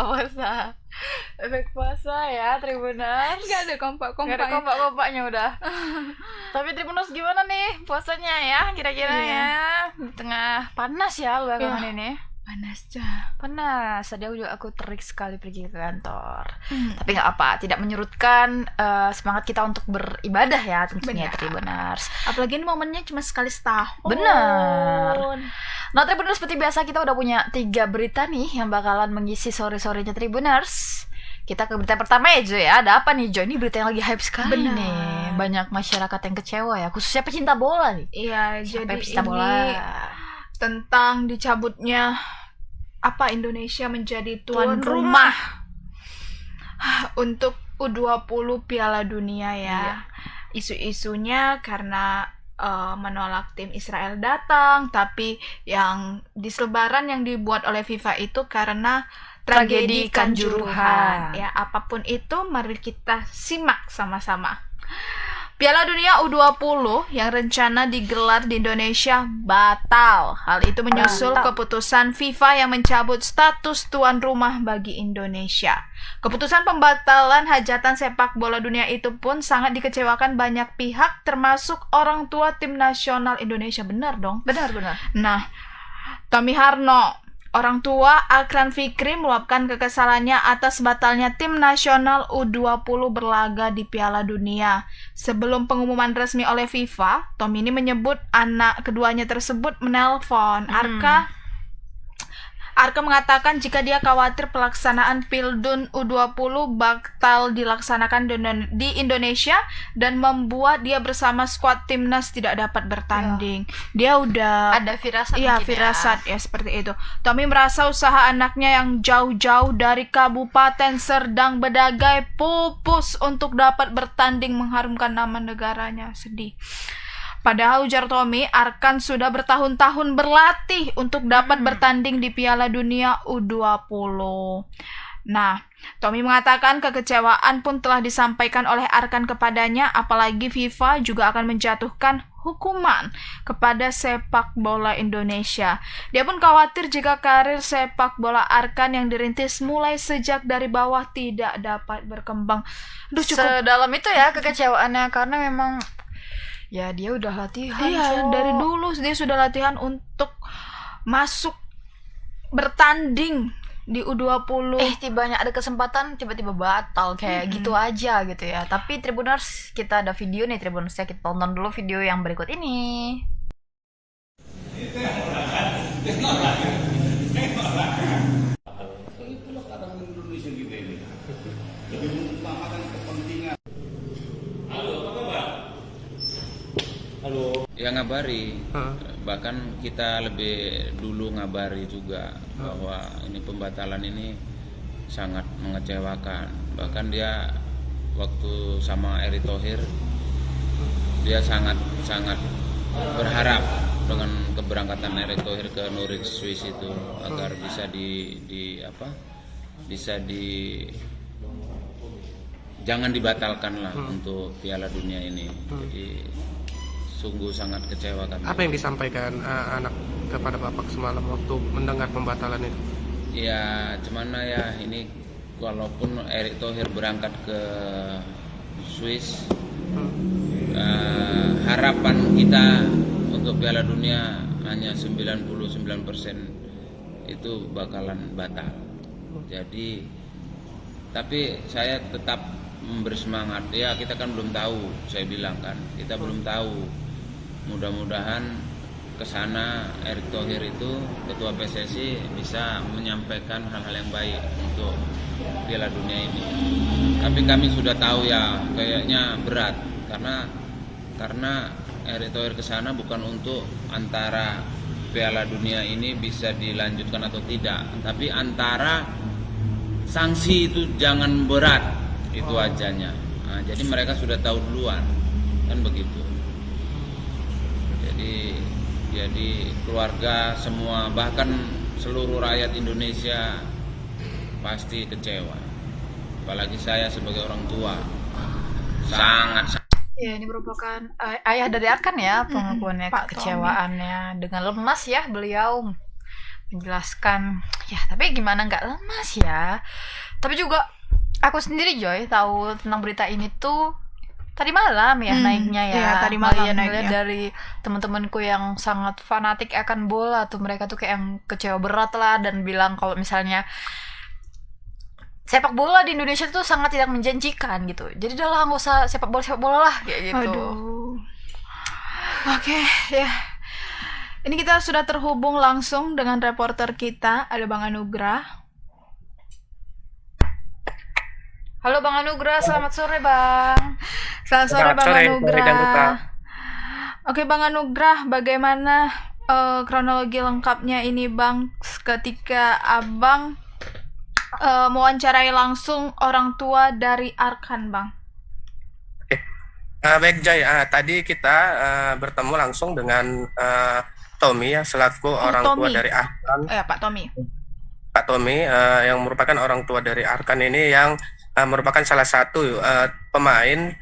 puasa. Efek puasa ya, Tribuners. Nggak ada Nggak ada kompak-kompak. kompak-kompaknya udah. Tapi Tribuners gimana nih puasanya ya? Kira-kira Iya. ya. Di tengah panas ya belakangan Iya. ini. Panas Cah. Panas. Tadi aku terik sekali pergi ke kantor. Tapi nggak apa, tidak menyurutkan semangat kita untuk beribadah ya tentunya, Benar. Tribuners. Apalagi ini momennya cuma sekali setahun. Benar. Nah, Tribuners, seperti biasa kita udah punya 3 berita nih yang bakalan mengisi sore-sorenya Tribuners. Kita ke berita pertama ya, Jo ya. Ada apa nih, Jo? Ini berita yang lagi hype sekali Benar. nih. Banyak masyarakat yang kecewa ya, khususnya pecinta bola nih. Iya, Siapa jadi yang pecinta ini bola? tentang dicabutnya Indonesia menjadi tuan rumah untuk U20 Piala Dunia ya. Iya. Isu-isunya karena menolak tim Israel datang, tapi yang di selebaran yang dibuat oleh FIFA itu karena Tragedi tragedi Kanjuruhan. Kanjuruhan. Ya, apapun itu mari kita simak sama-sama. Piala Dunia U20 yang rencana digelar di Indonesia batal. Hal itu menyusul keputusan FIFA yang mencabut status tuan rumah bagi Indonesia. Keputusan pembatalan hajatan sepak bola dunia itu pun sangat dikecewakan banyak pihak, termasuk orang tua tim nasional Indonesia. Benar dong? Benar. Nah, Tommy Harno, orang tua Akran Fikri, meluapkan kekesalannya atas batalnya tim nasional U20 berlaga di Piala Dunia. Sebelum pengumuman resmi oleh FIFA, Tommy ini menyebut anak keduanya tersebut menelpon Arka mengatakan jika dia khawatir pelaksanaan Pildun U20 bakal dilaksanakan di Indonesia dan membuat dia bersama skuad timnas tidak dapat bertanding. Dia udah Ada firasat Iya, mungkin firasat ya seperti itu. Tommy merasa usaha anaknya yang jauh-jauh dari Kabupaten Serdang Bedagai pupus untuk dapat bertanding mengharumkan nama negaranya. Sedih. Padahal ujar Tommy, Arkan sudah bertahun-tahun berlatih untuk dapat bertanding di Piala Dunia U20. Nah, Tommy mengatakan kekecewaan pun telah disampaikan oleh Arkan kepadanya, apalagi FIFA juga akan menjatuhkan hukuman kepada sepak bola Indonesia. Dia pun khawatir jika karir sepak bola Arkan yang dirintis mulai sejak dari bawah tidak dapat berkembang. Duh, cukup. Sedalam itu ya kekecewaannya, karena memang ya dia udah latihan. Iya, Cok. dari dulu dia sudah latihan untuk masuk bertanding di U20. Tibanya ada kesempatan tiba-tiba batal kayak gitu aja gitu ya. Tapi Tribuners, kita ada video nih Tribuners ya. Kita tonton dulu video yang berikut ini. Itulah kadang Indonesia kita ini. Lebih mengutamakan kepentingan. Ya ngabari, bahkan kita lebih dulu ngabari juga bahwa ini pembatalan ini sangat mengecewakan. Bahkan dia waktu sama Erick Thohir, dia sangat berharap dengan keberangkatan Erick Thohir ke Zurich Swiss itu agar bisa jangan dibatalkan lah untuk Piala Dunia ini. Jadi sungguh sangat kecewa kami. Apa yang disampaikan anak kepada bapak semalam waktu mendengar pembatalan itu? Ya gimana ya, ini walaupun Erick Thohir berangkat ke Swiss, harapan kita untuk Piala Dunia hanya 99% itu bakalan batal. Jadi tapi saya tetap memberi semangat. Ya kita kan belum tahu, saya bilang kan kita belum tahu. Mudah-mudahan kesana Erick Thohir itu ketua PSSI bisa menyampaikan hal-hal yang baik untuk Piala Dunia ini. Tapi kami sudah tahu ya kayaknya berat karena Erick Thohir kesana bukan untuk antara Piala Dunia ini bisa dilanjutkan atau tidak, tapi antara sanksi itu jangan berat, itu ajanya. Nah, jadi mereka sudah tahu duluan kan begitu. Jadi keluarga semua, bahkan seluruh rakyat Indonesia pasti kecewa. Apalagi saya sebagai orang tua sangat. Ya, ini merupakan ayah dari Arkan ya pengakuannya, Pak kekecewaannya dengan lemas ya beliau menjelaskan. Ya, tapi gimana nggak lemas ya. Tapi juga aku sendiri Joy tahu tentang berita ini tuh tadi malam ya naiknya ya. Iya, tadi malam Melihat naiknya. dari teman-temanku yang sangat fanatik akan bola tuh, mereka tuh kayak yang kecewa berat lah dan bilang kalau misalnya sepak bola di Indonesia tuh sangat tidak menjanjikan gitu. Jadi udah lah nggak usah sepak bola lah kayak gitu. Aduh. Oke, ya. Ini kita sudah terhubung langsung dengan reporter kita, ada Bang Anugrah. Halo Bang Anugrah, selamat sore Bang. Selamat sore Selamat Bang sore, Anugrah. Bang Anugrah. Oke Bang Anugrah, bagaimana kronologi lengkapnya ini Bang ketika Abang mewawancarai langsung orang tua dari Arkan Bang? Baik Jai, tadi kita bertemu langsung dengan Tommy ya, selaku orang tua Tommy. dari Arkan. Pak Tommy. Pak Tommy yang merupakan orang tua dari Arkan ini yang merupakan salah satu pemain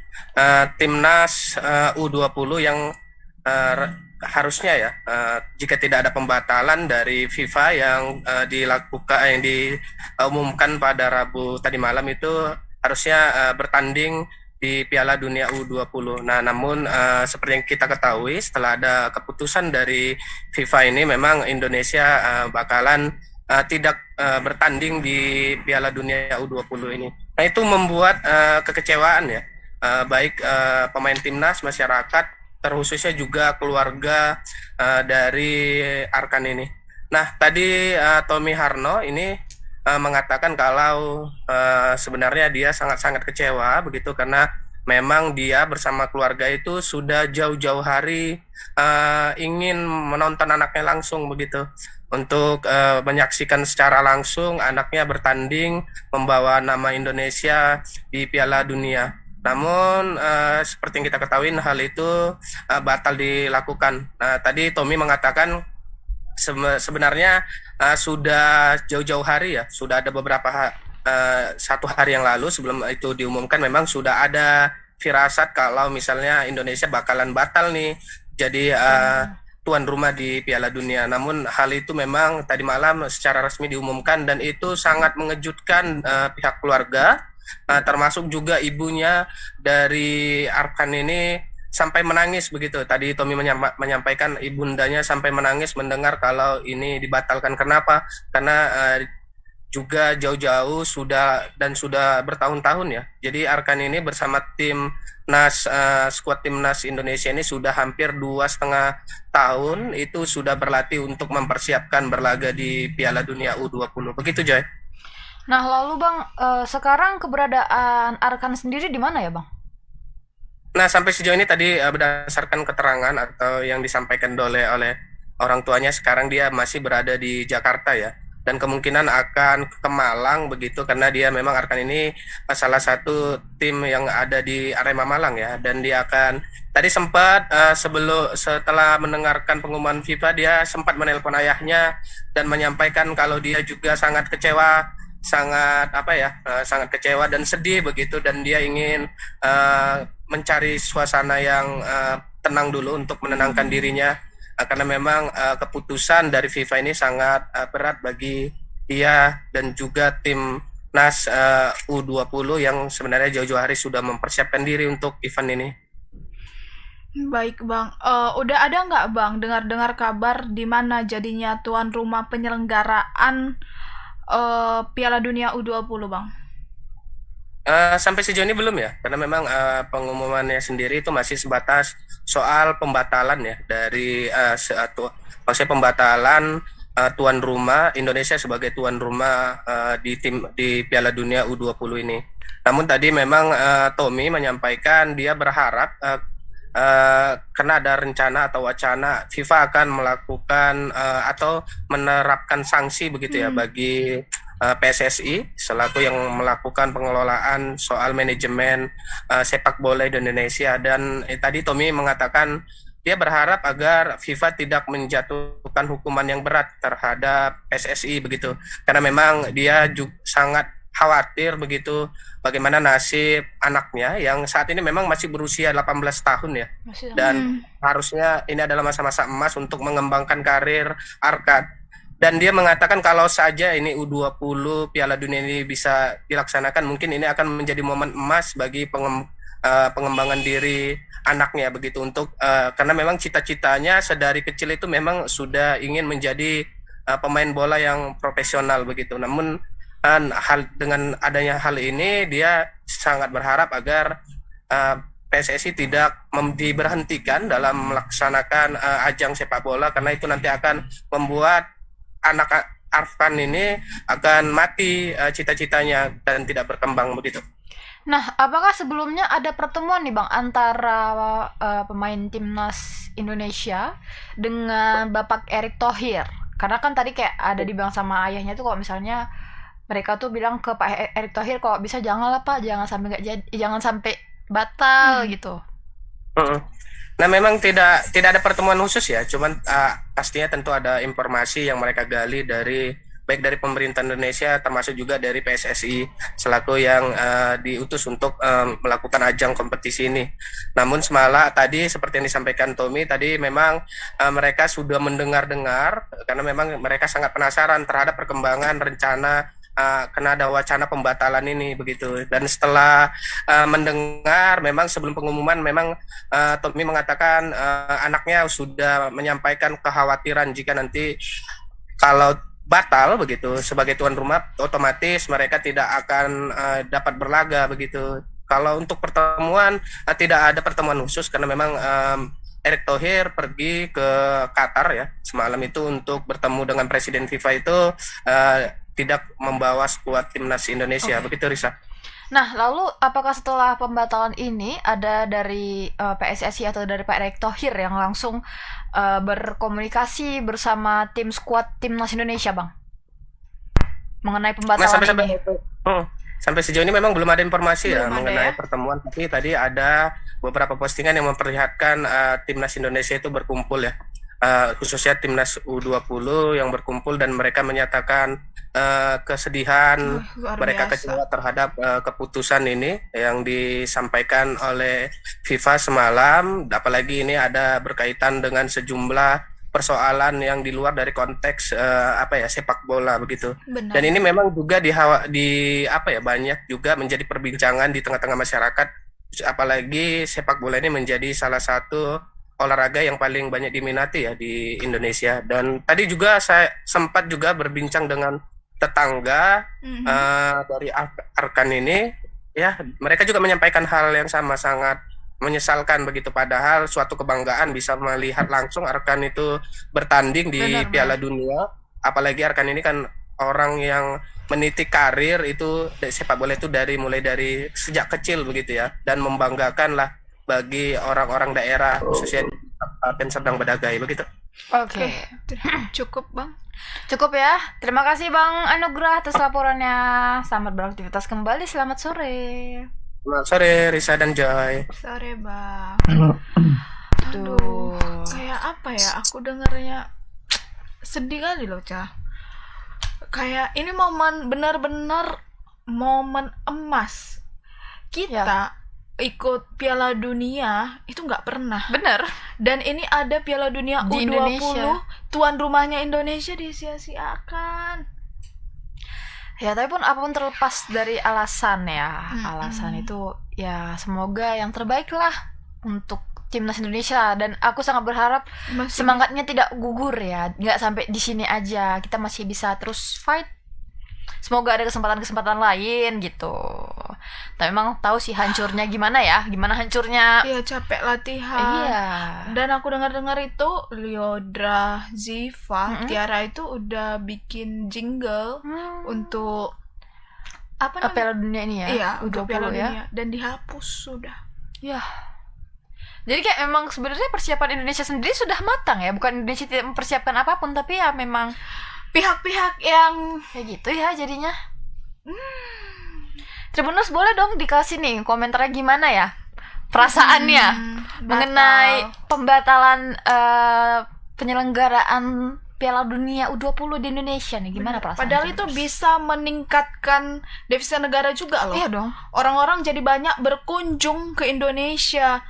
timnas U20 yang harusnya ya jika tidak ada pembatalan dari FIFA yang diumumkan pada Rabu tadi malam itu harusnya bertanding di Piala Dunia U20. Nah, namun seperti yang kita ketahui setelah ada keputusan dari FIFA ini memang Indonesia bakalan tidak bertanding di Piala Dunia U20 ini. Nah, itu membuat kekecewaan ya, baik pemain timnas, masyarakat, terkhususnya juga keluarga dari Arkan ini. Nah, tadi Tommy Harno ini mengatakan kalau sebenarnya dia sangat-sangat kecewa begitu karena memang dia bersama keluarga itu sudah jauh-jauh hari ingin menonton anaknya langsung begitu untuk menyaksikan secara langsung anaknya bertanding membawa nama Indonesia di Piala Dunia. Namun seperti yang kita ketahui hal itu batal dilakukan. Nah, tadi Tommy mengatakan sebenarnya sudah jauh-jauh hari ya, sudah ada beberapa satu hari yang lalu sebelum itu diumumkan memang sudah ada firasat kalau misalnya Indonesia bakalan batal nih jadi tuan rumah di Piala Dunia. Namun hal itu memang tadi malam secara resmi diumumkan dan itu sangat mengejutkan pihak keluarga, termasuk juga ibunya dari Arkan ini sampai menangis begitu. Tadi Tommy menyampaikan ibundanya sampai menangis mendengar kalau ini dibatalkan. Kenapa? Karena juga jauh-jauh sudah bertahun-tahun ya. Jadi Arkan ini bersama skuad timnas Indonesia ini sudah hampir 2,5 tahun itu sudah berlatih untuk mempersiapkan berlaga di Piala Dunia U20. Begitu Joy. Nah, lalu Bang, sekarang keberadaan Arkan sendiri di mana ya Bang? Nah, sampai sejauh ini tadi berdasarkan keterangan atau yang disampaikan oleh orang tuanya, sekarang dia masih berada di Jakarta ya. Dan kemungkinan akan ke Malang begitu karena dia memang Arkan ini salah satu tim yang ada di Arema Malang ya, dan dia akan tadi sempat setelah mendengarkan pengumuman FIFA dia sempat menelpon ayahnya dan menyampaikan kalau dia juga sangat kecewa, sangat kecewa dan sedih begitu, dan dia ingin mencari suasana yang tenang dulu untuk menenangkan dirinya. Karena memang keputusan dari FIFA ini sangat berat bagi dia dan juga timnas U20 yang sebenarnya jauh-jauh hari sudah mempersiapkan diri untuk event ini. Baik Bang, udah ada nggak Bang dengar-dengar kabar di mana jadinya tuan rumah penyelenggaraan Piala Dunia U20 Bang? Sampai sejauh ini belum ya, karena memang pengumumannya sendiri itu masih sebatas soal pembatalan ya dari maksudnya pembatalan tuan rumah Indonesia sebagai tuan rumah di Piala Dunia U20 ini. Namun tadi memang Tommy menyampaikan dia berharap karena ada rencana atau wacana FIFA akan melakukan atau menerapkan sanksi begitu ya bagi PSSI selaku yang melakukan pengelolaan soal manajemen sepak bola di Indonesia. Dan tadi Tommy mengatakan dia berharap agar FIFA tidak menjatuhkan hukuman yang berat terhadap PSSI begitu, karena memang dia juga sangat khawatir begitu bagaimana nasib anaknya yang saat ini memang masih berusia 18 tahun ya, dan harusnya ini adalah masa-masa emas untuk mengembangkan karir Arkan. Dan dia mengatakan kalau saja ini U20 Piala Dunia ini bisa dilaksanakan, mungkin ini akan menjadi momen emas bagi pengembangan diri anaknya begitu untuk karena memang cita-citanya sedari kecil itu memang sudah ingin menjadi pemain bola yang profesional begitu. Namun dengan adanya hal ini dia sangat berharap agar PSSI tidak diberhentikan dalam melaksanakan ajang sepak bola, karena itu nanti akan membuat anak Arfan ini akan mati cita-citanya dan tidak berkembang begitu. Nah, apakah sebelumnya ada pertemuan nih Bang antara pemain timnas Indonesia dengan Bapak Erick Thohir? Karena kan tadi kayak ada dibilang sama ayahnya tuh kalau misalnya mereka tuh bilang ke Pak Erick Thohir kalau bisa janganlah Pak, jangan sampai batal gitu. Nah, memang tidak ada pertemuan khusus ya, cuman pastinya tentu ada informasi yang mereka gali baik dari pemerintah Indonesia termasuk juga dari PSSI selaku yang diutus untuk melakukan ajang kompetisi ini. Namun semalam tadi seperti yang disampaikan Tommy tadi memang mereka sudah mendengar-dengar karena memang mereka sangat penasaran terhadap perkembangan rencana karena ada wacana pembatalan ini begitu. Dan setelah mendengar memang sebelum pengumuman memang Tommy mengatakan anaknya sudah menyampaikan kekhawatiran jika nanti kalau batal begitu sebagai tuan rumah otomatis mereka tidak akan dapat berlaga begitu. Kalau untuk pertemuan tidak ada pertemuan khusus karena memang Erick Thohir pergi ke Qatar ya semalam itu untuk bertemu dengan Presiden FIFA itu tidak membawa skuad timnas Indonesia. Begitu Risa. Nah, lalu apakah setelah pembatalan ini ada dari PSSI atau dari Pak Erick Thohir yang langsung berkomunikasi bersama tim skuad timnas Indonesia, Bang? Mengenai pembatalan ini. Sampai sejauh ini memang belum ada informasi belum mengenai pertemuan, tapi tadi ada beberapa postingan yang memperlihatkan timnas Indonesia itu berkumpul ya. Khususnya timnas U20 yang berkumpul dan mereka menyatakan kesedihan, mereka kecewa terhadap keputusan ini yang disampaikan oleh FIFA semalam, apalagi ini ada berkaitan dengan sejumlah persoalan yang di luar dari konteks sepak bola begitu. Benar. Dan ini memang juga banyak juga menjadi perbincangan di tengah-tengah masyarakat, apalagi sepak bola ini menjadi salah satu olahraga yang paling banyak diminati ya di Indonesia. Dan tadi juga saya sempat juga berbincang dengan tetangga dari Arkan ini ya, mereka juga menyampaikan hal yang sama, sangat menyesalkan begitu, padahal suatu kebanggaan bisa melihat langsung Arkan itu bertanding di Piala Dunia, apalagi Arkan ini kan orang yang meniti karir itu sepak bola itu mulai dari sejak kecil begitu ya, dan membanggakan lah bagi orang-orang daerah khususnya di Kabupaten Serdang Bedagai begitu. Oke. Cukup Bang. Cukup ya. Terima kasih Bang Anugrah atas laporannya. Selamat beraktivitas kembali. Selamat sore. Selamat sore Risa dan Joy. Sore Bang. Aduh, kayak apa ya? Aku dengarnya sedih kali loh, Cah. Kayak ini benar-benar momen emas. Kita ikut Piala Dunia itu nggak pernah. Bener. Dan ini ada Piala Dunia Di U20, Indonesia. tuan rumahnya Indonesia disia-siakan. Ya, tapi apapun terlepas dari alasan ya, alasan itu ya semoga yang terbaik lah untuk timnas Indonesia, dan aku sangat berharap semangatnya tidak gugur ya, nggak sampai di sini aja, kita masih bisa terus fight. Semoga ada kesempatan-kesempatan lain gitu. Tapi memang tahu sih hancurnya gimana hancurnya. Iya, capek latihan. Iya. Dan aku dengar-dengar itu Lyodra, Ziva, Tiara itu udah bikin jingle untuk Piala Dunia ini ya. Iya, U20 untuk Piala ya. Dunia, dan dihapus sudah. Ya. Jadi kayak memang sebenarnya persiapan Indonesia sendiri sudah matang ya, bukan Indonesia tidak mempersiapkan apapun, tapi ya memang pihak-pihak yang kayak gitu ya jadinya. Tribuners boleh dong dikasih nih komentarnya gimana ya perasaannya mengenai pembatalan penyelenggaraan Piala Dunia U20 di Indonesia nih, gimana perasaan? Padahal itu bisa meningkatkan devisa negara juga loh. Iya dong. Orang-orang jadi banyak berkunjung ke Indonesia.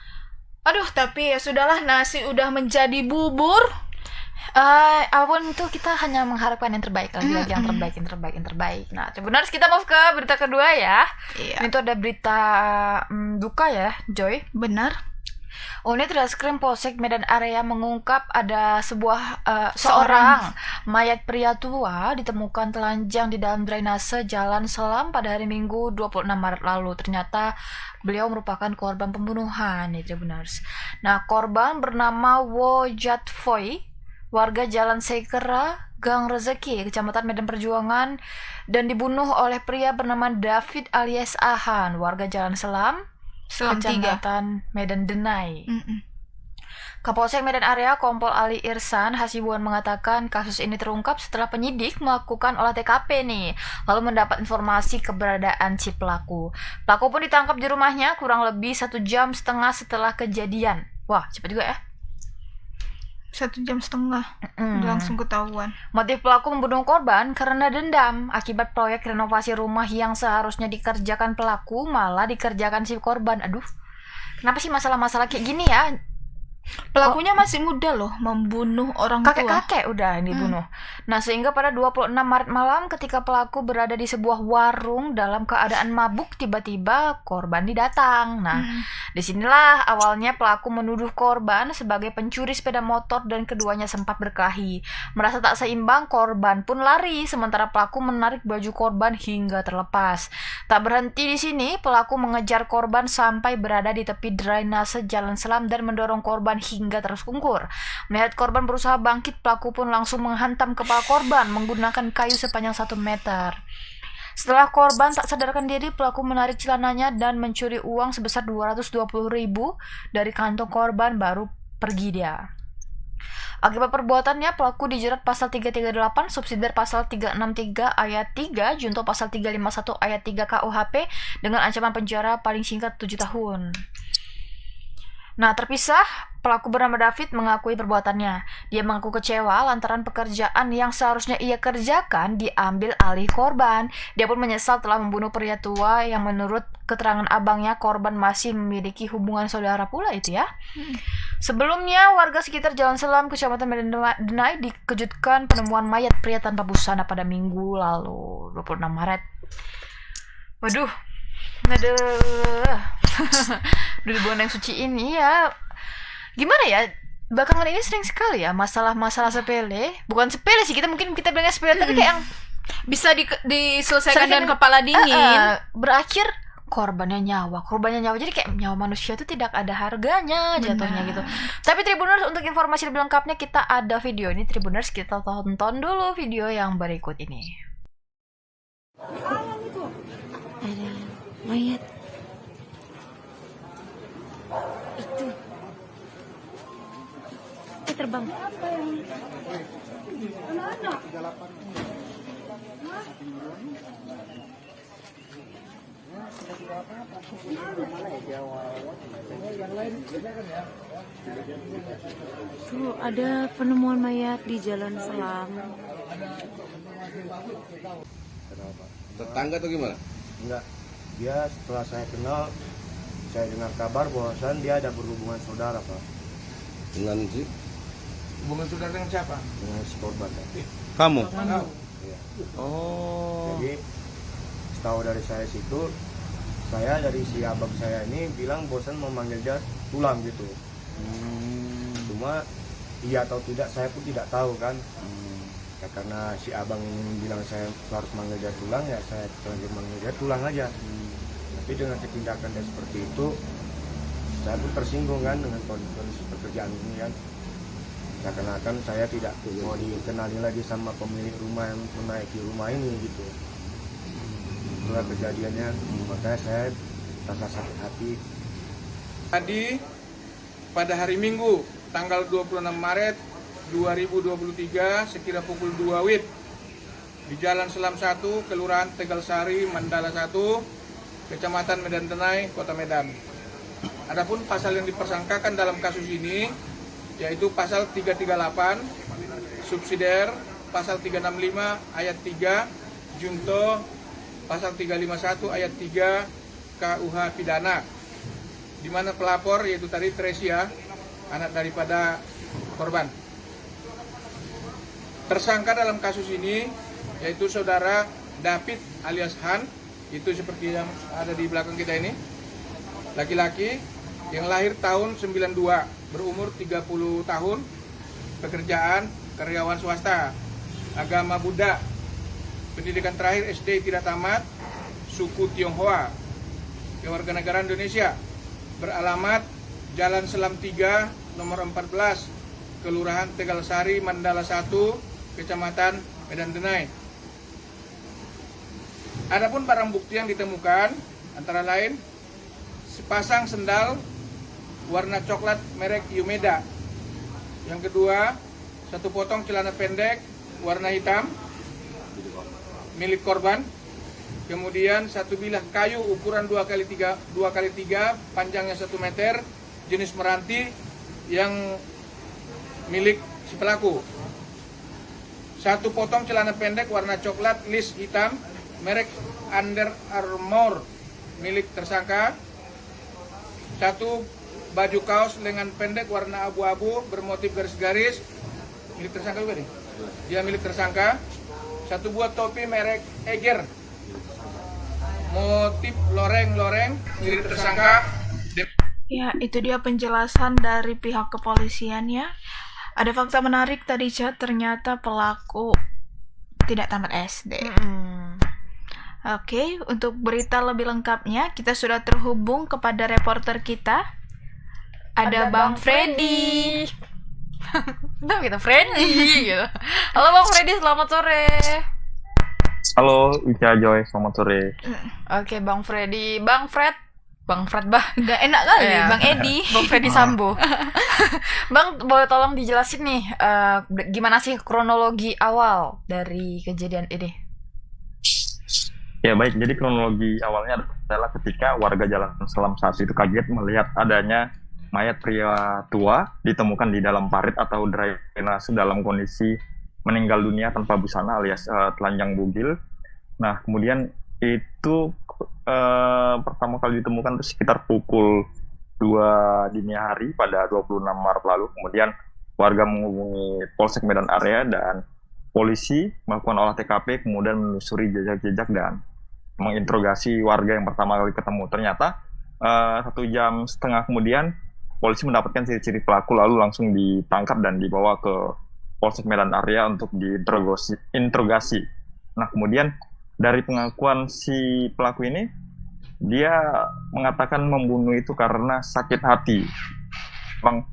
Aduh, tapi ya sudahlah, nasi udah menjadi bubur. Apapun itu kita hanya mengharapkan yang terbaik, lagi-lagi yang terbaik. Nah, sebenarnya kita mau ke berita kedua ya. Iya. Itu ada berita duka ya, Joy. Benar. Unit Reskrim Polsek Medan Area mengungkap ada seorang mayat pria tua ditemukan telanjang di dalam drainase Jalan Selam pada hari Minggu 26 Maret lalu. Ternyata beliau merupakan korban pembunuhan, nih Tribuners. Nah, korban bernama Wo Jatfoy, warga Jalan Sekera, Gang Rezeki, Kecamatan Medan Perjuangan, dan dibunuh oleh pria bernama David alias Ahan, warga Jalan Selam, Kecamatan Medan Denai. Kapolsek Medan Area Kompol Ali Irsan Hasibuan mengatakan kasus ini terungkap setelah penyidik melakukan olah TKP nih, lalu mendapat informasi keberadaan si pelaku. Pelaku pun ditangkap di rumahnya kurang lebih 1,5 jam setelah kejadian. Wah, cepat juga ya. 1,5 jam udah langsung ketahuan. Motif pelaku membunuh korban karena dendam akibat proyek renovasi rumah yang seharusnya dikerjakan pelaku malah dikerjakan si korban. Aduh, kenapa sih masalah-masalah kayak gini ya? Pelakunya masih muda loh, membunuh orang tua. Kakek-kakek udah dibunuh. Nah, sehingga pada 26 Maret malam ketika pelaku berada di sebuah warung dalam keadaan mabuk, tiba-tiba korban didatang. Nah, disinilah awalnya pelaku menuduh korban sebagai pencuri sepeda motor dan keduanya sempat berkelahi. Merasa tak seimbang, korban pun lari sementara pelaku menarik baju korban hingga terlepas. Tak berhenti di sini, pelaku mengejar korban sampai berada di tepi drainase Jalan Selam dan mendorong korban hingga tersungkur. Melihat korban berusaha bangkit, pelaku pun langsung menghantam kepala korban menggunakan kayu sepanjang 1 meter. Setelah korban tak sadarkan diri, pelaku menarik celananya dan mencuri uang sebesar 220.000 dari kantong korban baru pergi dia. Akibat perbuatannya, pelaku dijerat pasal 338, subsidiar pasal 363 ayat 3, junto pasal 351 ayat 3 KUHP dengan ancaman penjara paling singkat 7 tahun. Nah, terpisah, pelaku bernama David mengakui perbuatannya. Dia mengaku kecewa lantaran pekerjaan yang seharusnya ia kerjakan diambil alih korban. Dia pun menyesal telah membunuh pria tua yang menurut keterangan abangnya korban masih memiliki hubungan saudara pula itu ya. Sebelumnya, warga sekitar Jalan Selam, Kecamatan Medan Denai dikejutkan penemuan mayat pria tanpa busana pada Minggu lalu, 26 Maret. Waduh. Aduh. Di bulan yang suci ini ya, gimana ya, belakangan ini sering sekali ya masalah-masalah sepele. Bukan sepele sih, mungkin kita bilangnya sepele, tapi kayak yang bisa diselesaikan dengan kepala dingin. Berakhir korbannya nyawa. Jadi kayak nyawa manusia itu tidak ada harganya jatuhnya gitu. Tapi Tribuners, untuk informasi lebih lengkapnya kita ada video ini Tribuners, kita tonton dulu video yang berikut ini. Ada mayat itu terbang. Tuh ada penemuan mayat di Jalan Selam. Tetangga atau gimana? Enggak, dia setelah saya kenal, saya dengar kabar bahwasan dia ada berhubungan saudara, Pak. Dengan si? Hubungan saudara dengan siapa? Dengan si korban, Pak. Kamu? Iya. Oh. Jadi setahu dari saya situ, saya dari si abang saya ini bilang bosan memanggil dia tulang gitu. Cuma iya atau tidak saya pun tidak tahu kan. Ya, karena si abang ini bilang saya harus manggil dia tulang, ya saya manggil dia tulang aja. Tapi dengan tindakan dia seperti itu, saya pun tersinggung kan dengan kondisi pekerjaan ini kan. Seakan-akan saya tidak mau dikenali lagi sama pemilik rumah yang menaiki rumah ini gitu. Itulah kejadiannya, makanya saya rasa sakit hati. Tadi pada hari Minggu tanggal 26 Maret 2023 sekira pukul 2 WIB di Jalan Selam 1, Kelurahan Tegalsari, Mandala 1, Kecamatan Medan Denai, Kota Medan. Adapun pasal yang dipersangkakan dalam kasus ini yaitu pasal 338 subsidiar pasal 365 ayat 3 junto pasal 351 ayat 3 KUH pidana, di mana pelapor yaitu tadi Tresia, anak daripada korban. Tersangka dalam kasus ini yaitu saudara David alias Han, itu seperti yang ada di belakang kita ini. Laki-laki yang lahir tahun 92, berumur 30 tahun, pekerjaan karyawan swasta, agama Buddha, pendidikan terakhir SD tidak tamat, suku Tionghoa, kewarganegaraan Indonesia, beralamat Jalan Selam 3, nomor 14, Kelurahan Tegal Sari, Mandala 1, Kecamatan Medan Denai. Adapun barang bukti yang ditemukan antara lain sepasang sendal warna coklat merek Yumeda. Yang kedua, satu potong celana pendek warna hitam milik korban. Kemudian satu bilah kayu ukuran 2x3, panjangnya 1 meter, jenis meranti yang milik si pelaku. Satu potong celana pendek warna coklat lis hitam merek Under Armour milik tersangka. Satu baju kaos lengan pendek warna abu-abu bermotif garis-garis milik tersangka juga nih. Dia milik tersangka. Satu buah topi merek Eger motif loreng-loreng milik tersangka. Ya, itu dia penjelasan dari pihak kepolisian ya. Ada fakta menarik tadi, Chat. Ternyata pelaku tidak tamat SD. Oke, untuk berita lebih lengkapnya, kita sudah terhubung kepada reporter kita. Ada Bang Freddy. Nah, kita Freddy gitu. Halo Bang Freddy, selamat sore. Halo, Ica Joy, selamat sore. Oke, Bang Freddy. Bang Fred bah. Gak enak kali, Iya. Bang Edi. Bang Freddy Sambo. Bang, boleh tolong dijelasin nih, gimana sih kronologi awal dari kejadian ini? Ya baik, jadi kronologi awalnya adalah ketika warga Jalan Selam 1 itu kaget melihat adanya mayat pria tua ditemukan di dalam parit atau drainase dalam kondisi meninggal dunia tanpa busana alias telanjang bugil. Nah, kemudian itu pertama kali ditemukan itu sekitar pukul 2 dini hari pada 26 Maret lalu. Kemudian warga menghubungi Polsek Medan Area dan polisi melakukan olah TKP, kemudian menelusuri jejak-jejak dan menginterogasi warga yang pertama kali ketemu. Ternyata 1,5 jam kemudian polisi mendapatkan ciri-ciri pelaku lalu langsung ditangkap dan dibawa ke Polsek Medan Area untuk diinterogasi. Nah, kemudian dari pengakuan si pelaku ini, dia mengatakan membunuh itu karena sakit hati. Memang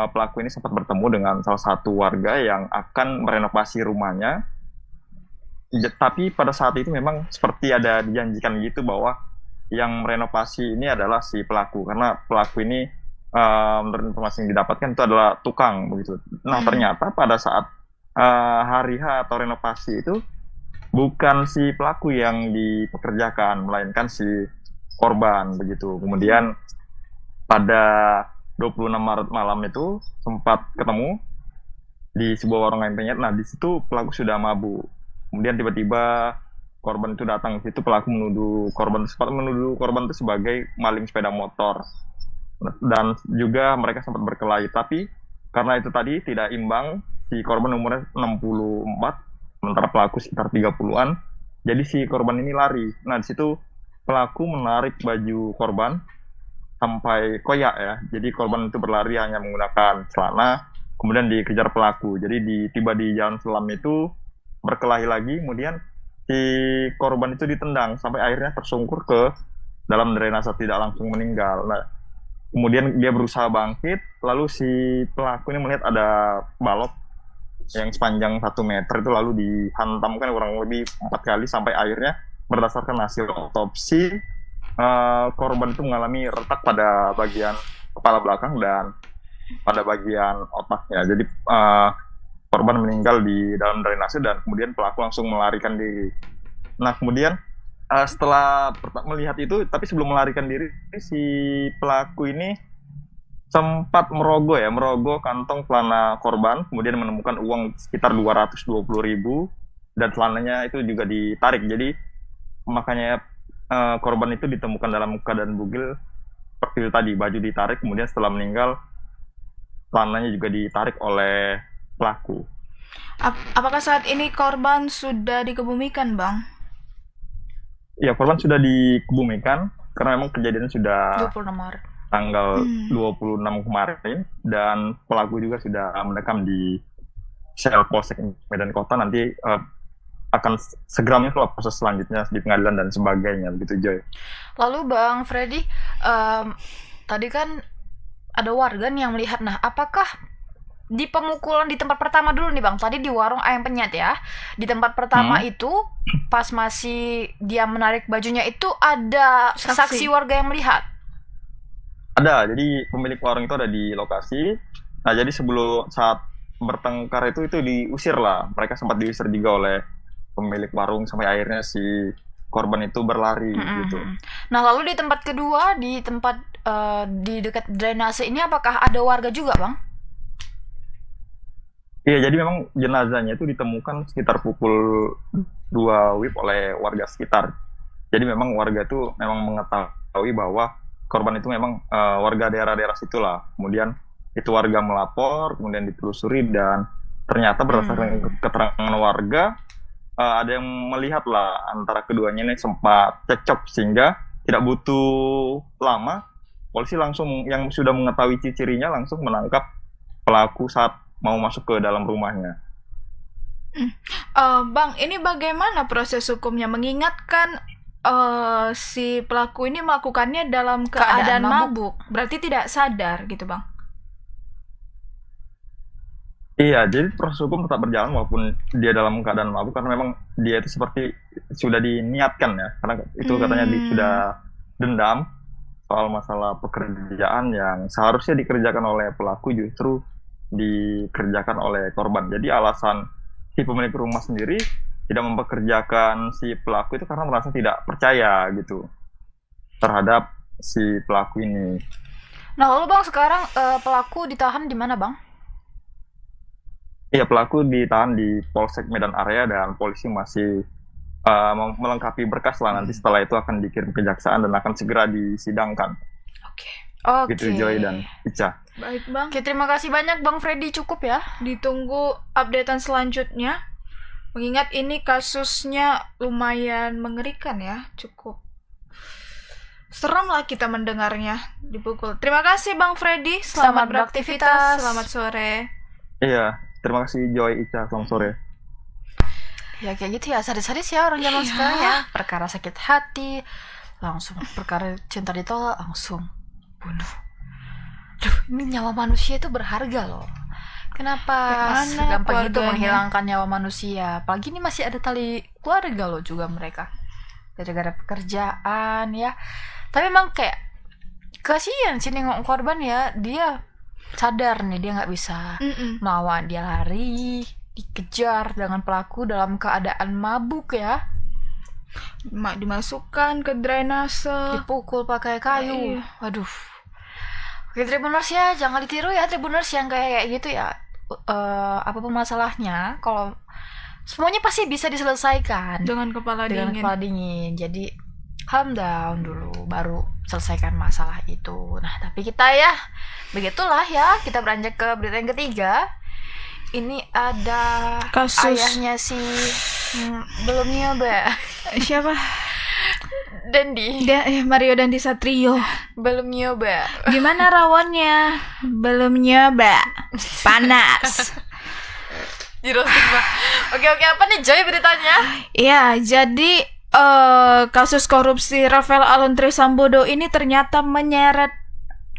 pelaku ini sempat bertemu dengan salah satu warga yang akan merenovasi rumahnya. Tapi pada saat itu memang seperti ada dijanjikan gitu bahwa yang merenovasi ini adalah si pelaku, karena pelaku ini menurut informasi yang didapatkan itu adalah tukang begitu. Nah, ternyata pada saat hari H atau renovasi itu bukan si pelaku yang dipekerjakan, melainkan si korban begitu. Kemudian pada 26 Maret malam itu sempat ketemu di sebuah warung ayam penyet. Nah, di situ pelaku sudah mabuk. Kemudian tiba-tiba korban itu datang ke situ, pelaku menuduh korban itu sebagai maling sepeda motor. Dan juga mereka sempat berkelahi, tapi karena itu tadi tidak imbang, si korban umurnya 64, sementara pelaku sekitar 30-an. Jadi si korban ini lari. Nah, di situ pelaku menarik baju korban sampai koyak ya. Jadi korban itu berlari hanya menggunakan celana, kemudian dikejar pelaku. Jadi tiba di Jalan Selam itu berkelahi lagi, kemudian si korban itu ditendang sampai akhirnya tersungkur ke dalam drainase, tidak langsung meninggal. Nah, kemudian dia berusaha bangkit, lalu si pelaku ini melihat ada balok yang sepanjang 1 meter itu lalu dihantamkan kurang lebih 4 kali sampai akhirnya berdasarkan hasil otopsi korban itu mengalami retak pada bagian kepala belakang dan pada bagian otaknya. Jadi korban meninggal di dalam drainase dan kemudian pelaku langsung melarikan diri. Nah, kemudian setelah melihat itu, tapi sebelum melarikan diri, si pelaku ini sempat merogoh kantong celana korban, kemudian menemukan uang sekitar 220.000 dan celananya itu juga ditarik. Jadi makanya korban itu ditemukan dalam keadaan bugil seperti tadi, baju ditarik, kemudian setelah meninggal celananya juga ditarik oleh pelaku. Apakah saat ini korban sudah dikebumikan, Bang? Ya, korban sudah dikebumikan karena memang kejadian sudah 26 Maret. tanggal 26 kemarin, dan pelaku juga sudah mendekam di sel Polsek Medan Kota. Nanti akan segera mengikuti proses selanjutnya di pengadilan dan sebagainya, begitu Joy. Lalu Bang Freddy, tadi kan ada warga nih yang melihat. Nah, apakah di pemukulan di tempat pertama dulu nih Bang, tadi di warung ayam penyet ya, di tempat pertama itu pas masih dia menarik bajunya itu ada saksi warga yang melihat? Ada, jadi pemilik warung itu ada di lokasi. Nah, jadi sebelum saat bertengkar itu diusir lah. Mereka sempat diusir juga oleh pemilik warung sampai akhirnya si korban itu berlari gitu. Nah, lalu di tempat kedua, di tempat di dekat drainase ini apakah ada warga juga, Bang? Iya, jadi memang jenazahnya itu ditemukan sekitar pukul 2 WIB oleh warga sekitar. Jadi memang warga itu memang mengetahui bahwa korban itu memang warga daerah-daerah situlah. Kemudian itu warga melapor, kemudian ditelusuri, dan ternyata berdasarkan keterangan warga ada yang melihat lah antara keduanya ini sempat cekcok, sehingga tidak butuh lama polisi langsung yang sudah mengetahui ciri-cirinya langsung menangkap pelaku saat mau masuk ke dalam rumahnya. Bang, ini bagaimana proses hukumnya? Mengingatkan si pelaku ini melakukannya dalam keadaan mabuk. Berarti tidak sadar gitu, Bang? Iya, jadi proses hukum tetap berjalan walaupun dia dalam keadaan mabuk, karena memang dia itu seperti sudah diniatkan ya, karena itu katanya sudah dendam soal masalah pekerjaan yang seharusnya dikerjakan oleh pelaku justru dikerjakan oleh korban. Jadi alasan si pemilik rumah sendiri tidak mempekerjakan si pelaku itu karena merasa tidak percaya gitu terhadap si pelaku ini. Nah, lalu Bang, sekarang pelaku ditahan di mana, Bang? Iya, pelaku ditahan di Polsek Medan Area dan polisi masih melengkapi berkas lah. Nanti setelah itu akan dikirim ke kejaksaan dan akan segera disidangkan. Oke. Gitu Joy dan Ica. Baik, Bang. Oke, terima kasih banyak Bang Freddy, cukup ya. Ditunggu updatean selanjutnya. Mengingat ini kasusnya lumayan mengerikan ya, cukup serem lah kita mendengarnya, dipukul. Terima kasih Bang Freddy, selamat beraktivitas, selamat sore. Iya, terima kasih Joy, Ica, selamat sore. Ya kayak gitu ya, sadis-sadis ya orang zaman sekarang ya. Perkara sakit hati, langsung perkara cinta ditolak, langsung bunuh. Duh, ini nyawa manusia itu berharga loh. Kenapa segampang itu menghilangkan nyawa manusia? Apalagi ini masih ada tali keluarga loh juga mereka. Gara-gara pekerjaan ya. Tapi memang kayak kasihan sih nengok korban ya. Dia sadar nih dia nggak bisa melawan, dia lari, dikejar dengan pelaku dalam keadaan mabuk ya. Dimasukkan ke drainase, dipukul pakai kayu. Aduh. Oke, Tribuners ya, jangan ditiru ya Tribuners yang kayak gitu ya. Apapun masalahnya, kalau semuanya pasti bisa diselesaikan dengan kepala dingin. Jadi calm down dulu, baru selesaikan masalah itu. Nah, tapi kita ya begitulah ya, kita beranjak ke berita yang ketiga. Ini ada kasus ayahnya si belum nyoba. Siapa? Mario Dandi Satrio. Belum nyoba. Gimana rawonnya? Belum nyoba. Panas. Oke, apa nih Joy beritanya? Iya, jadi kasus korupsi Rafael Aluntri Sambodo ini ternyata menyeret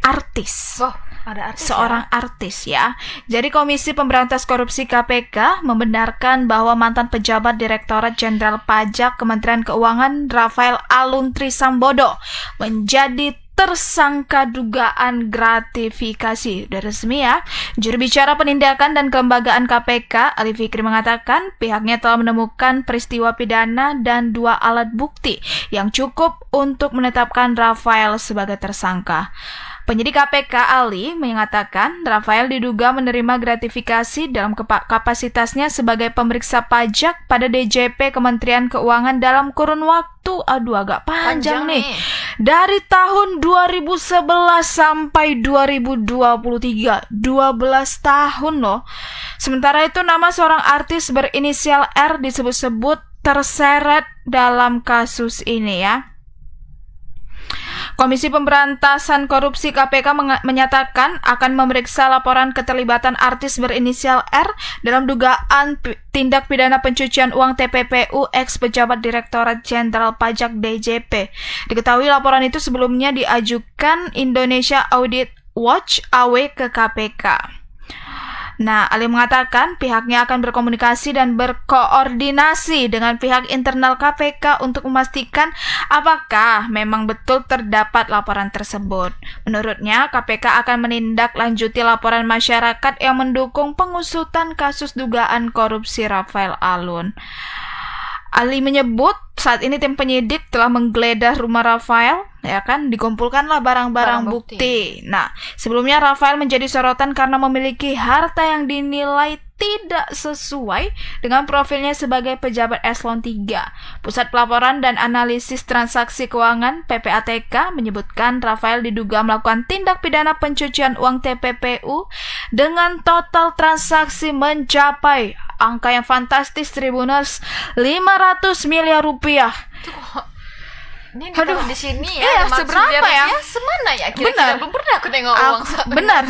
artis. Ada artis seorang artis ya. Jadi Komisi Pemberantas Korupsi KPK membenarkan bahwa mantan pejabat Direktorat Jenderal Pajak Kementerian Keuangan Rafael Aluntri Sambodo menjadi tersangka dugaan gratifikasi. Udah resmi ya. Juru bicara penindakan dan kelembagaan KPK, Ali Fikri, mengatakan pihaknya telah menemukan peristiwa pidana dan 2 alat bukti yang cukup untuk menetapkan Rafael sebagai tersangka. Penyidik KPK Ali mengatakan Rafael diduga menerima gratifikasi dalam kapasitasnya sebagai pemeriksa pajak pada DJP Kementerian Keuangan dalam kurun waktu, agak panjang nih, dari tahun 2011 sampai 2023, 12 tahun loh. Sementara itu nama seorang artis berinisial R disebut-sebut terseret dalam kasus ini ya. Komisi Pemberantasan Korupsi KPK menyatakan akan memeriksa laporan keterlibatan artis berinisial R dalam dugaan tindak pidana pencucian uang TPPU ex pejabat Direktorat Jenderal Pajak DJP. Diketahui laporan itu sebelumnya diajukan Indonesia Audit Watch (AW) ke KPK. Nah, Ali mengatakan pihaknya akan berkomunikasi dan berkoordinasi dengan pihak internal KPK untuk memastikan apakah memang betul terdapat laporan tersebut. Menurutnya, KPK akan menindaklanjuti laporan masyarakat yang mendukung pengusutan kasus dugaan korupsi Rafael Alun. Ali menyebut saat ini tim penyidik telah menggeledah rumah Rafael, ya kan, dikumpulkanlah barang-barang bukti. Nah, sebelumnya Rafael menjadi sorotan karena memiliki harta yang dinilai tidak sesuai dengan profilnya sebagai pejabat eselon 3. Pusat Pelaporan dan Analisis Transaksi Keuangan (PPATK) menyebutkan Rafael diduga melakukan tindak pidana pencucian uang TPPU dengan total transaksi mencapai angka yang fantastis Tribuners 500 miliar rupiah. Ini di sini ya, seberapa ya? Semana ya? Kira-kira belum pernah aku nengok uang. Benar.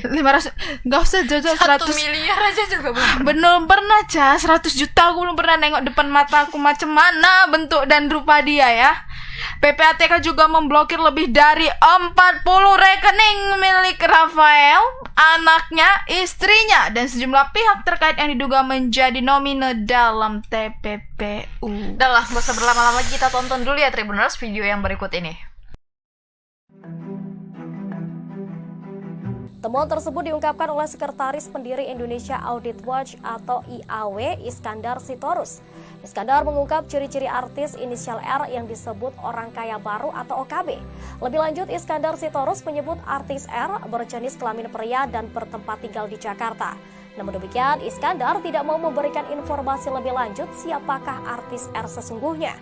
500, gak usah jauh-jauh 100 miliar aja juga belum. Belum pernah, 100 juta aku belum pernah nengok depan mata aku macam mana bentuk dan rupa dia ya. PPATK juga memblokir lebih dari 40 rekening milik Rafael, anaknya, istrinya, dan sejumlah pihak terkait yang diduga menjadi nomine dalam TPPU. Udah lah, gak usah berlama-lama lagi, kita tonton dulu ya Tribuners video yang berikut ini. Temuan tersebut diungkapkan oleh Sekretaris Pendiri Indonesia Audit Watch atau IAW, Iskandar Sitorus. Iskandar mengungkap ciri-ciri artis inisial R yang disebut orang kaya baru atau OKB. Lebih lanjut, Iskandar Sitorus menyebut artis R berjenis kelamin pria dan bertempat tinggal di Jakarta. Namun demikian, Iskandar tidak mau memberikan informasi lebih lanjut siapakah artis R sesungguhnya.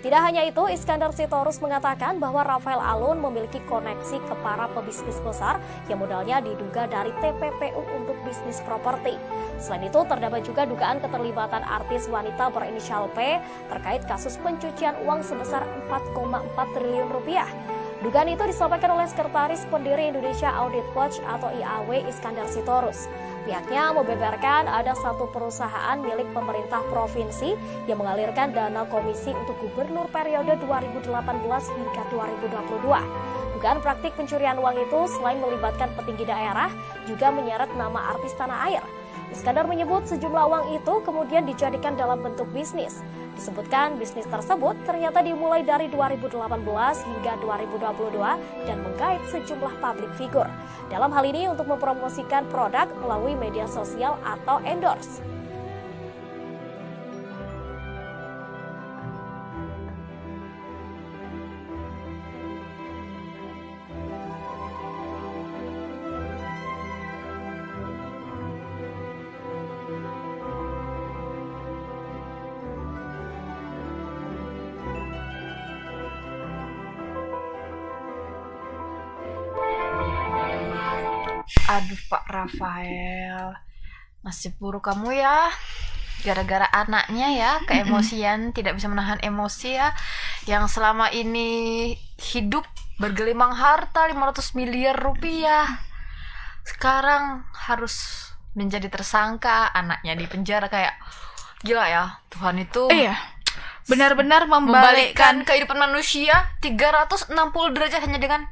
Tidak hanya itu, Iskandar Sitorus mengatakan bahwa Rafael Alun memiliki koneksi ke para pebisnis besar yang modalnya diduga dari TPPU untuk bisnis properti. Selain itu, terdapat juga dugaan keterlibatan artis wanita berinisial P terkait kasus pencucian uang sebesar 4,4 triliun rupiah. Dugaan itu disampaikan oleh Sekretaris Pendiri Indonesia Audit Watch atau IAW, Iskandar Sitorus. Pihaknya membeberkan ada satu perusahaan milik pemerintah provinsi yang mengalirkan dana komisi untuk gubernur periode 2018 hingga 2022. Dugaan praktik pencurian uang itu selain melibatkan petinggi daerah, juga menyeret nama artis tanah air. Iskandar menyebut sejumlah uang itu kemudian dijadikan dalam bentuk bisnis. Disebutkan bisnis tersebut ternyata dimulai dari 2018 hingga 2022 dan menggait sejumlah public figure. Dalam hal ini untuk mempromosikan produk melalui media sosial atau endorse. Aduh Pak Rafael, nasib buruk kamu ya. Gara-gara anaknya ya, keemosian, tidak bisa menahan emosi ya. Yang selama ini hidup bergelimang harta 500 miliar rupiah. Sekarang harus menjadi tersangka, anaknya di penjara. Kayak gila ya, Tuhan itu benar-benar membalikkan kehidupan manusia 360 derajat hanya dengan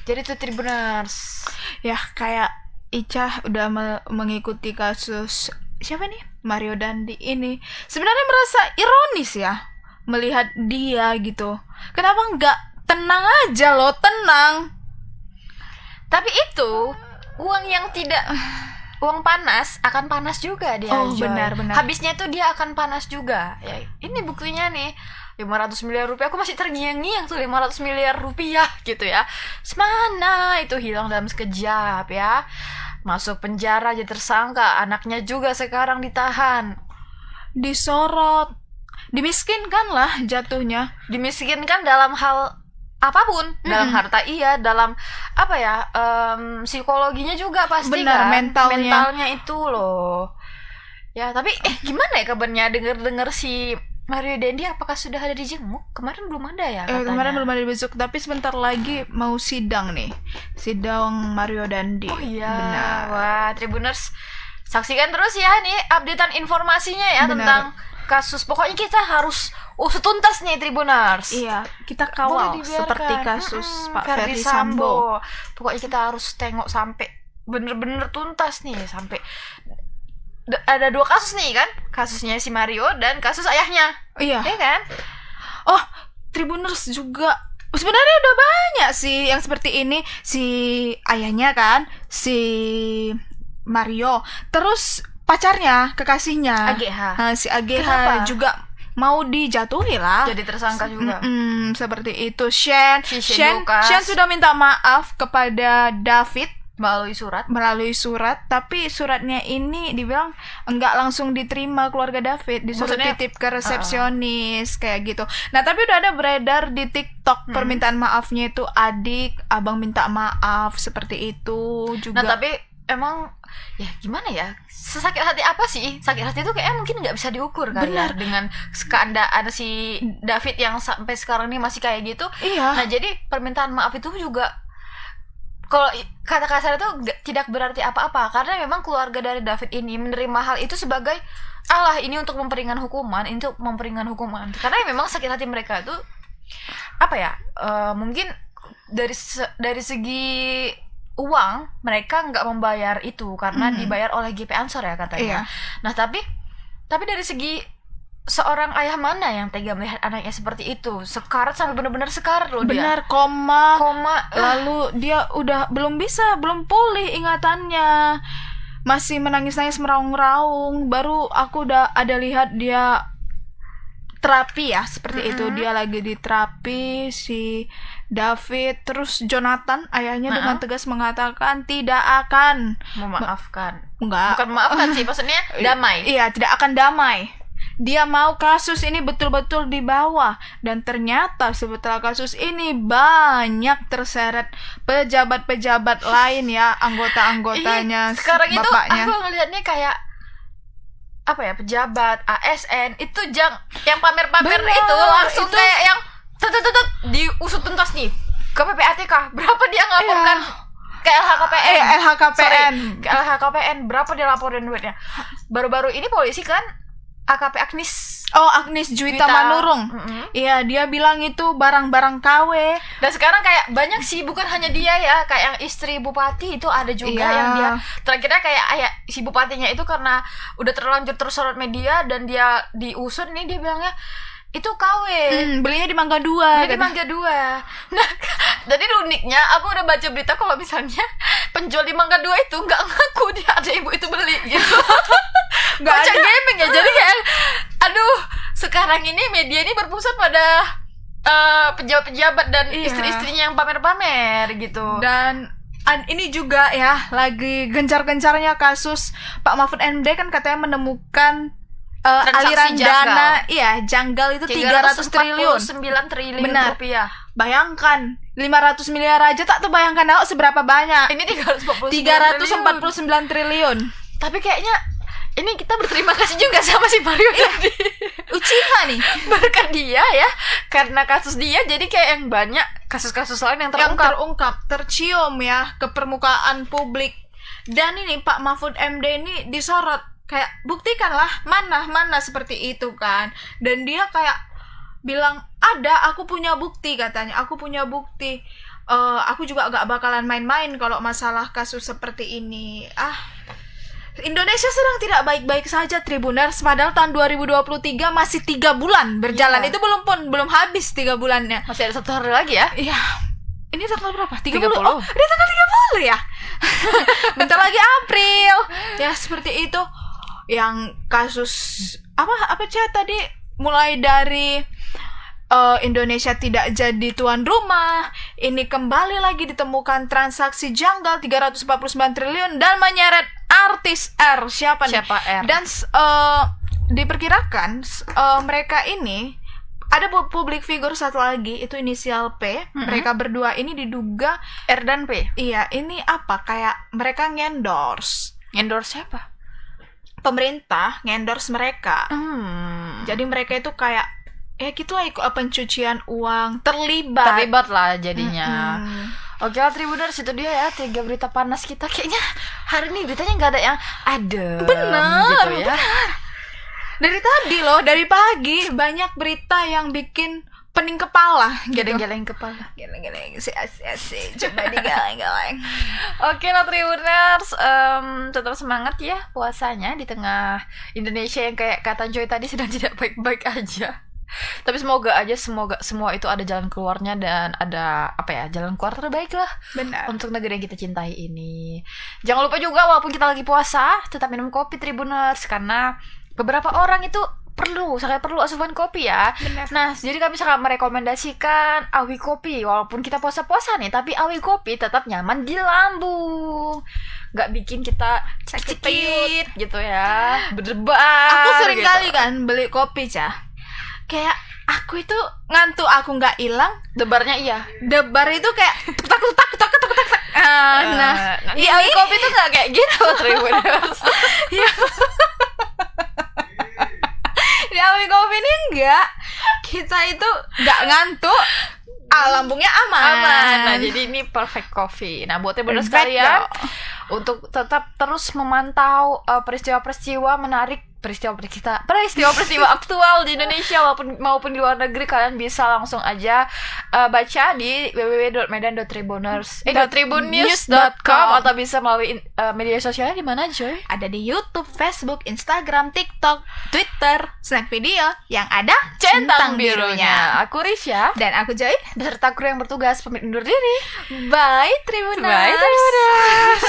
jadi itu Tribuners. Ya, kayak Ica udah mengikuti kasus siapa nih? Mario Dandi ini. Sebenarnya merasa ironis ya melihat dia gitu. Kenapa nggak tenang aja loh, tenang. Tapi itu uang yang tidak uang panas akan panas juga dia. Oh, benar-benar. Habisnya tuh dia akan panas juga. Ya, ini buktinya nih. 500 miliar rupiah, aku masih terngiang-ngiang tuh 500 miliar rupiah gitu ya. Semana itu hilang dalam sekejap ya. Masuk penjara jadi tersangka, anaknya juga sekarang ditahan. Disorot, dimiskinkan lah jatuhnya. Dimiskinkan dalam hal apapun, dalam harta iya, dalam apa ya, psikologinya juga pasti. Benar, kan mentalnya itu loh ya. Tapi gimana ya kabarnya, dengar si Mario Dendi apakah sudah ada dijenguk? Kemarin belum ada ya katanya. Kemarin belum ada dijenguk, tapi sebentar lagi mau sidang nih, sidang Mario Dendi. Oh iya. Benar. Wah, Tribuners saksikan terus ya nih updatean informasinya ya. Benar. Tentang kasus. Pokoknya kita harus usut tuntas nih, Tribuners. Iya, kita Boleh kawal dibiarkan. seperti kasus Pak Ferdy Ferdy Sambo. Pokoknya kita harus tengok sampai bener-bener tuntas nih, sampai ada 2 kasus nih kan, kasusnya si Mario dan kasus ayahnya. Iya. Ya kan? Oh, Tribuners juga sebenarnya udah banyak sih yang seperti ini. Si ayahnya kan, si Mario, terus pacarnya, kekasihnya AGH. Si AGH Kenapa? juga mau dijatuhi lah, Jadi tersangka juga. seperti itu. Shen Lucas sudah minta maaf kepada David melalui surat, tapi suratnya ini dibilang enggak langsung diterima keluarga David, disuruh Maksudnya, titip ke resepsionis kayak gitu. Nah, tapi udah ada beredar di TikTok permintaan maafnya itu adik, abang minta maaf seperti itu juga. Nah, tapi emang ya gimana ya, sesakit hati apa sih? Sakit hati itu kayaknya mungkin nggak bisa diukur kali ya, dengan keadaan si David yang sampai sekarang ini masih kayak gitu. Iya. Nah, jadi permintaan maaf itu juga, kalau kata kasar itu tidak berarti apa-apa, karena memang keluarga dari David ini menerima hal itu sebagai ini untuk memperingan hukuman, karena memang sakit hati mereka itu apa ya, mungkin dari segi uang mereka nggak membayar itu karena dibayar oleh GP Ansor ya katanya. Iya. Nah, tapi dari segi seorang ayah mana yang tega melihat anaknya seperti itu, sekarat sampai benar-benar sekarat loh. Benar, dia koma. koma Lalu dia udah belum pulih ingatannya, masih menangis-nangis meraung-raung. Baru aku udah ada lihat dia terapi ya, seperti itu. Dia lagi di terapi, si David. Terus Jonathan ayahnya dengan tegas mengatakan tidak akan memaafkan. Enggak. Bukan memaafkan sih, maksudnya damai. Iya, tidak akan damai. Dia mau kasus ini betul-betul dibawa. Dan ternyata setelah kasus ini banyak terseret pejabat-pejabat lain ya, anggota-anggotanya, sekarang bapaknya. Itu aku ngelihatnya kayak apa ya, pejabat ASN itu yang pamer-pamer Benar, itu langsung itu kayak yang diusut tuntas nih ke PPATK, berapa dia ngelaporkan ke LHKPN. Ke LHKPN berapa dia laporin duitnya. Baru-baru ini polisi kan AKP Agnes Juwita Manurung. Iya, dia bilang itu barang-barang KW. Dan sekarang kayak banyak sih, bukan hanya dia ya, kayak yang istri bupati itu ada juga yang dia terakhirnya kayak si bupatinya itu karena udah terlanjur tersorot media dan dia diusut nih, dia bilangnya itu KW. Belinya di Mangga 2. Nah, jadi uniknya aku udah baca berita kalau misalnya penjual di Mangga 2 itu nggak ngaku dia ada ibu itu beli gitu. Nggak Baca ada. gaming ya, jadi kayak aduh, sekarang ini media ini berpusat pada pejabat-pejabat dan istri-istrinya yang pamer-pamer gitu. Dan ini juga ya, lagi gencar-gencarnya kasus Pak Mahfud MD kan katanya menemukan aliran dana janggal itu 300 triliun. 9 triliun Benar. rupiah. Bayangkan 500 miliar aja tak tuh, bayangkan seberapa banyak. Ini 349 triliun. Tapi kayaknya ini kita berterima kasih juga sama si Mario tadi. Uchiha nih. Berkat dia ya, karena kasus dia jadi kayak yang banyak kasus-kasus lain yang terungkap, tercium ya ke permukaan publik. Dan ini Pak Mahfud MD ini disorot, kayak buktikanlah mana seperti itu kan. Dan dia kayak bilang, aku punya bukti katanya, aku punya bukti. Aku juga gak bakalan main-main kalau masalah kasus seperti ini. Indonesia sedang tidak baik-baik saja, Tribuners. Padahal tahun 2023 masih 3 bulan berjalan. Itu belum habis 3 bulannya. Masih ada 1 hari lagi ya. Iya. Ini tanggal berapa? 30. 30. Oh, ini tanggal 30 ya. Bentar lagi April. Ya, seperti itu. Yang kasus apa tadi, mulai dari Indonesia tidak jadi tuan rumah, ini kembali lagi ditemukan transaksi janggal 349 triliun dan menyeret artis R. Siapa nih? R? Dan diperkirakan mereka ini ada public figure satu lagi, itu inisial P. Mereka berdua ini diduga R dan P. Iya, ini apa? Kayak mereka ngendorse. Endorse siapa? Pemerintah ngendorse mereka. Jadi mereka itu kayak gitulah ikut pencucian uang, terlibat lah jadinya. Oke lah Tribuners, itu dia ya 3 berita panas kita. Kayaknya hari ini beritanya nggak ada yang adem. Bener, gitu ya. bener. Dari tadi loh, dari pagi banyak berita yang bikin pening kepala, Geleng-geleng kepala. Geleng-geleng, asik, coba digeleng-geleng. Oke lah Tribuners, tetap semangat ya puasanya di tengah Indonesia yang kayak kata Joy tadi sedang tidak baik-baik aja. Tapi semoga semua itu ada jalan keluarnya dan ada jalan keluar terbaik lah. Benar. Untuk negeri yang kita cintai ini. Jangan lupa juga walaupun kita lagi puasa tetap minum kopi Tribuners, karena beberapa orang itu sangat perlu asupan kopi ya. Benar. Nah, jadi kami sangat merekomendasikan Awi Kopi. Walaupun kita puasa-puasa nih, tapi Awi Kopi tetap nyaman di lambung. Gak bikin kita sakit gitu ya, berdebar. Aku sering gitu. kali kan beli kopi, Cah. Kayak aku itu ngantuk aku nggak hilang, Debarnya iya. debar itu kayak tak. Nah, di Awi Kopi tuh nggak kayak gitu Tribuners. Di Awi Kopi ini enggak. Kita itu nggak ngantuk, lambungnya aman. Nah, jadi ini perfect coffee. Nah, buat Tribuners Perfect sekalian, dong. untuk tetap terus memantau peristiwa-peristiwa menarik, peristiwa-peristiwa aktual di Indonesia maupun di luar negeri, kalian bisa langsung aja baca di www.medan.tribunnews.com atau bisa melalui media sosialnya di mana, Joy? Ada di YouTube, Facebook, Instagram, TikTok, Twitter, Snack Video yang ada Centang birunya. Aku Risha dan aku Joy beserta kru yang bertugas pamit undur diri. Bye Tribuners. Bye Tribuners.